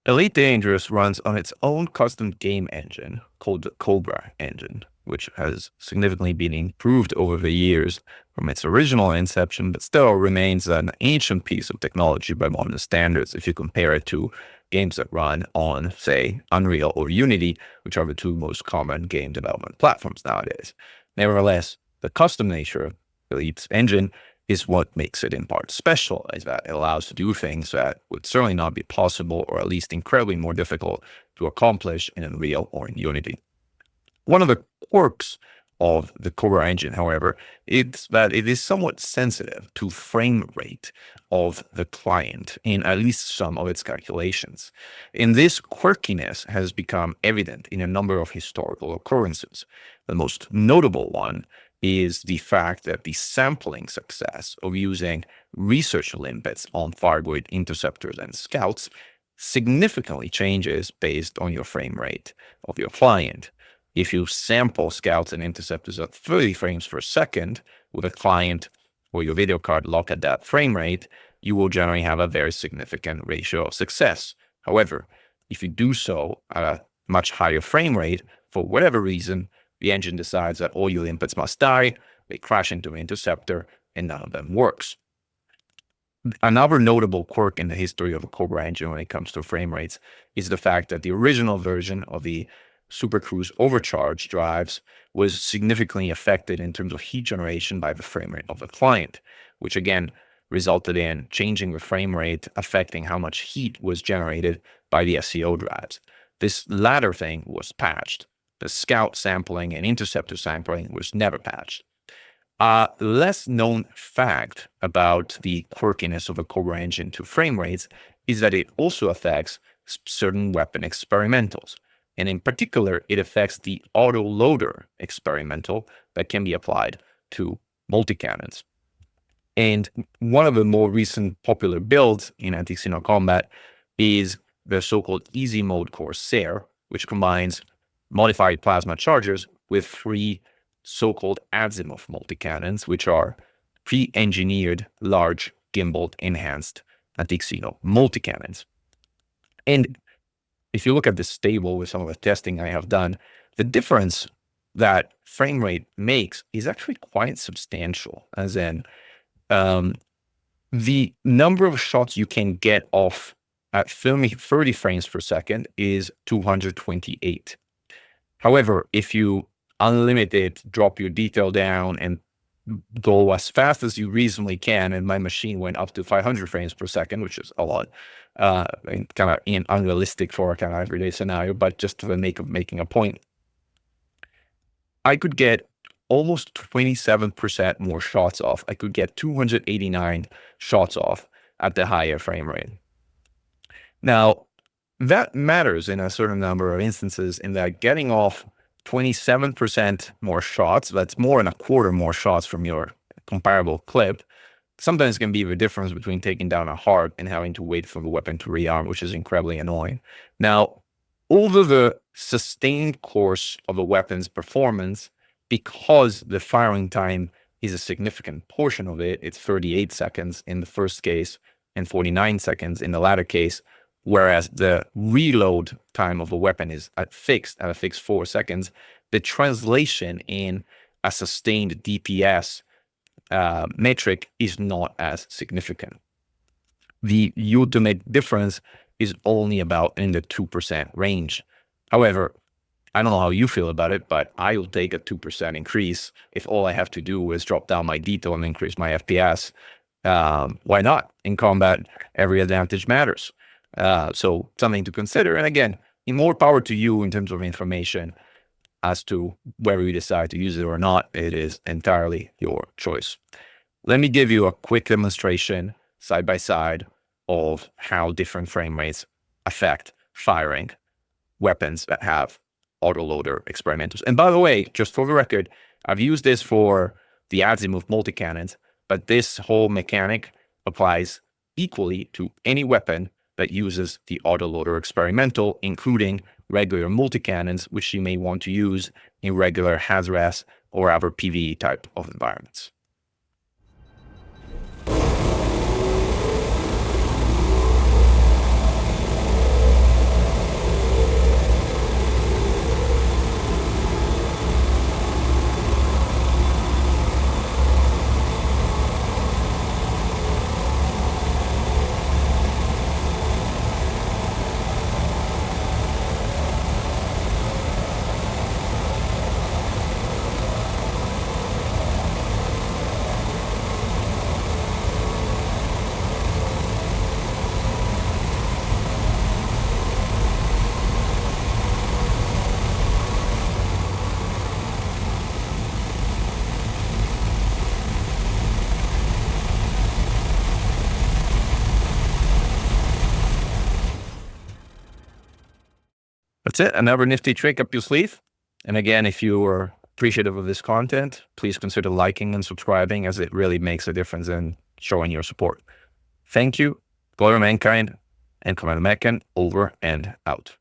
Elite Dangerous runs on its own custom game engine called the Cobra engine, which has significantly been improved over the years from its original inception, but still remains an ancient piece of technology by modern standards if you compare it to games that run on, say, Unreal or Unity, which are the two most common game development platforms nowadays. Nevertheless, the custom nature of Elite's engine is what makes it in part special, is that it allows to do things that would certainly not be possible, or at least incredibly more difficult to accomplish in Unreal or in Unity. One of the quirks of the Cobra engine, however, is that it is somewhat sensitive to frame rate of the client in at least some of its calculations. And this quirkiness has become evident in a number of historical occurrences. The most notable one is the fact that the sampling success of using research limpets on Fargoid interceptors and scouts significantly changes based on your frame rate of your client. If you sample scouts and interceptors at 30 frames per second with a client or your video card locked at that frame rate, you will generally have a very significant ratio of success. However, if you do so at a much higher frame rate, for whatever reason, the engine decides that all your inputs must die, they crash into an interceptor, and none of them works. Another notable quirk in the history of the Cobra engine when it comes to frame rates is the fact that the original version of the Super Cruise overcharge drives was significantly affected in terms of heat generation by the frame rate of the client, which again resulted in changing the frame rate, affecting how much heat was generated by the SCO drives. This latter thing was patched. The scout sampling and interceptor sampling was never patched. A less known fact about the quirkiness of a Cobra engine to frame rates is that it also affects certain weapon experimentals. And in particular, it affects the Autoloader experimental that can be applied to multi-cannons. And one of the more recent popular builds in anti-Xeno combat is the so-called easy mode Corsair, which combines modified plasma chargers with three so-called azimuth multi-cannons, which are pre-engineered, large, gimbaled, enhanced anti-Xeno multi-cannons. And if you look at this table with some of the testing I have done, the difference that frame rate makes is actually quite substantial, as in the number of shots you can get off at 30 frames per second is 228. However, if you unlimited, drop your detail down and go as fast as you reasonably can, and my machine went up to 500 frames per second, which is a lot, and kind of unrealistic for a kind of everyday scenario, but just for the sake of making a point, I could get almost 27% more shots off. I could get 289 shots off at the higher frame rate. Now, that matters in a certain number of instances, in that getting off 27% more shots, that's more than a quarter more shots from your comparable clip, sometimes can be the difference between taking down a heart and having to wait for the weapon to rearm, which is incredibly annoying. Now, over the sustained course of a weapon's performance, because the firing time is a significant portion of it, it's 38 seconds in the first case and 49 seconds in the latter case, whereas the reload time of a weapon is at a fixed 4 seconds, the translation in a sustained DPS metric is not as significant. The ultimate difference is only about in the 2% range. However, I don't know how you feel about it, but I will take a 2% increase if all I have to do is drop down my detail and increase my FPS. Why not? In combat, every advantage matters. So something to consider. And again, more power to you in terms of information as to whether you decide to use it or not. It is entirely your choice. Let me give you a quick demonstration side by side of how different frame rates affect firing weapons that have autoloader experimentals. And by the way, just for the record, I've used this for the azimuth multi-cannons, but this whole mechanic applies equally to any weapon that uses the autoloader experimental, including regular multi-cannons, which you may want to use in regular HAZRAS or other PvE type of environments. That's it. Another nifty trick up your sleeve. And again, if you are appreciative of this content, please consider liking and subscribing, as it really makes a difference in showing your support. Thank you. Glory to mankind, and Commander Mechan, over and out.